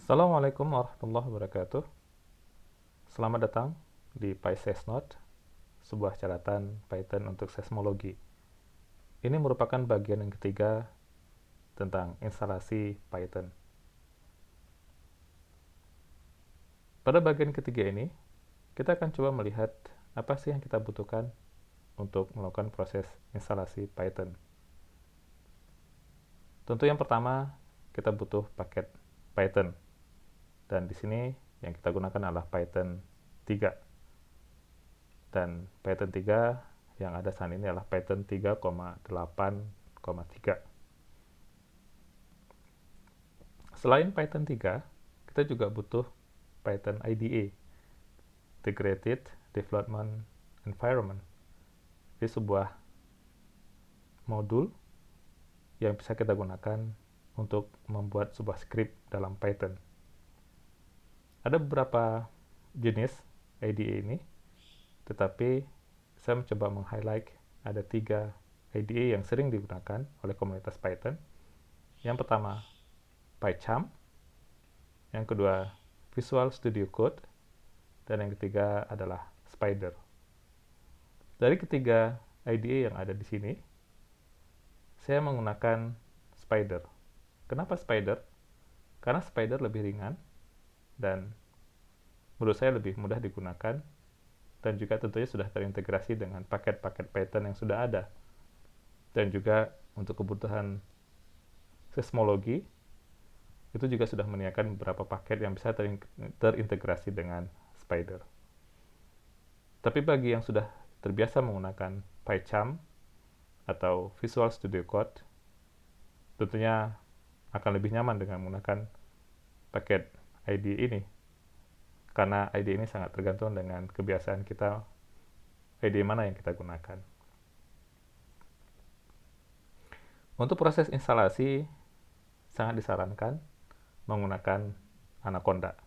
Assalamualaikum warahmatullahi wabarakatuh. Selamat datang di PySesNote, sebuah catatan Python untuk seismologi. Ini merupakan bagian yang ketiga tentang instalasi Python. Pada bagian ketiga ini, kita akan coba melihat apa sih yang kita butuhkan untuk melakukan proses instalasi Python. Tentu yang pertama, kita butuh paket Python. Dan di sini yang kita gunakan adalah Python 3. Dan Python 3 yang ada saat ini adalah Python 3,8,3. Selain Python 3, kita juga butuh Python IDE, Integrated Development Environment. Ini sebuah modul yang bisa kita gunakan untuk membuat sebuah script dalam Python. Ada beberapa jenis IDE ini, tetapi saya mencoba meng-highlight ada 3 IDE yang sering digunakan oleh komunitas Python. Yang pertama, PyCharm, yang kedua Visual Studio Code, dan yang ketiga adalah Spyder. Dari ketiga IDE yang ada di sini, saya menggunakan Spyder. Kenapa Spyder? Karena Spyder lebih ringan dan menurut saya lebih mudah digunakan, dan juga tentunya sudah terintegrasi dengan paket-paket Python yang sudah ada. Dan juga untuk kebutuhan seismologi, itu juga sudah menyediakan beberapa paket yang bisa terintegrasi dengan Spyder. Tapi bagi yang sudah terbiasa menggunakan PyCharm atau Visual Studio Code, tentunya akan lebih nyaman dengan menggunakan paket IDE ini, karena IDE ini sangat tergantung dengan kebiasaan kita, IDE mana yang kita gunakan. Untuk proses instalasi, sangat disarankan menggunakan Anaconda.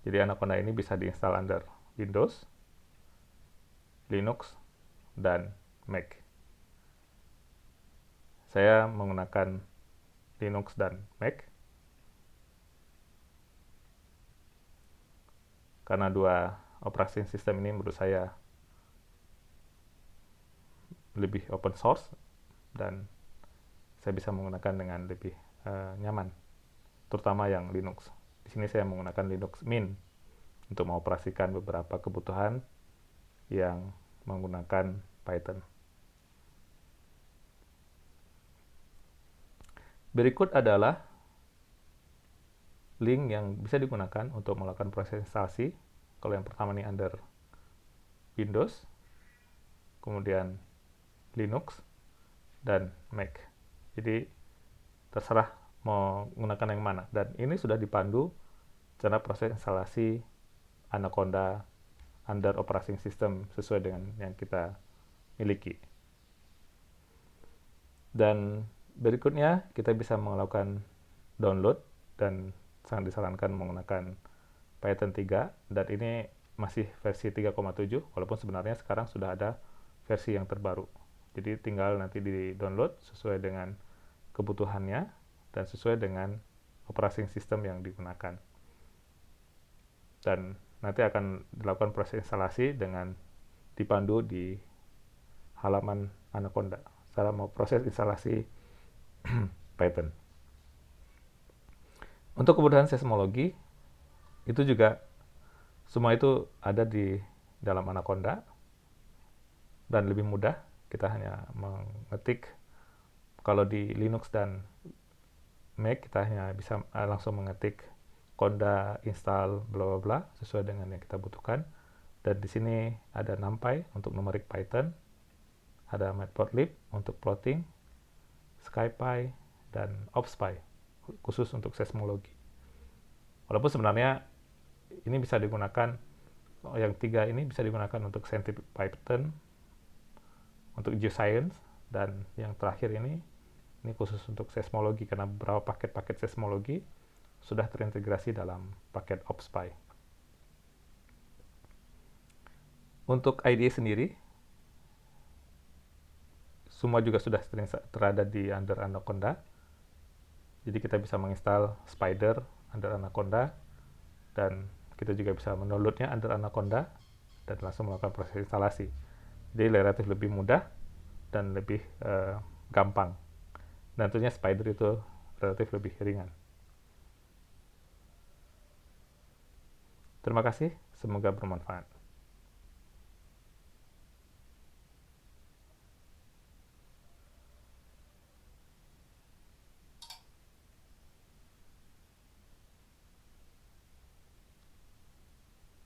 Jadi Anaconda ini bisa diinstal under Windows, Linux, dan Mac. Saya menggunakan Linux dan Mac karena dua operating system ini menurut saya lebih open source dan saya bisa menggunakan dengan lebih nyaman, terutama yang Linux. Di sini saya menggunakan Linux Mint untuk mengoperasikan beberapa kebutuhan yang menggunakan Python. Berikut adalah link yang bisa digunakan untuk melakukan proses instalasi. Kalau yang pertama ini under Windows, kemudian Linux, dan Mac. Jadi terserah mau menggunakan yang mana. Dan ini sudah dipandu cara proses instalasi Anaconda under operating system sesuai dengan yang kita miliki. Dan berikutnya kita bisa melakukan download, dan sangat disarankan menggunakan Python 3, dan ini masih versi 3,7, walaupun sebenarnya sekarang sudah ada versi yang terbaru. Jadi tinggal nanti di download sesuai dengan kebutuhannya dan sesuai dengan operating system yang digunakan. Dan nanti akan dilakukan proses instalasi dengan dipandu di halaman Anaconda. Cara mau proses instalasi Python. Untuk kebutuhan seismologi, itu juga semua itu ada di dalam Anaconda dan lebih mudah. Kita hanya mengetik, kalau di Linux dan Mac kita hanya bisa langsung mengetik conda install bla bla bla sesuai dengan yang kita butuhkan. Dan di sini ada NumPy untuk numerik Python, ada Matplotlib untuk plotting, SciPy, dan OpsPy khusus untuk seismologi. Walaupun sebenarnya ini bisa digunakan, yang 3 ini bisa digunakan untuk scientific Python, untuk geoscience, dan yang terakhir ini khusus untuk seismologi karena beberapa paket-paket seismologi sudah terintegrasi dalam paket OpsPy. Untuk IDE sendiri, semua juga sudah terada di under Anaconda. Jadi kita bisa menginstal Spyder under Anaconda, dan kita juga bisa mendownloadnya under Anaconda dan langsung melakukan proses instalasi. Jadi relatif lebih mudah dan lebih gampang. Dan tentunya Spyder itu relatif lebih ringan. Terima kasih, semoga bermanfaat.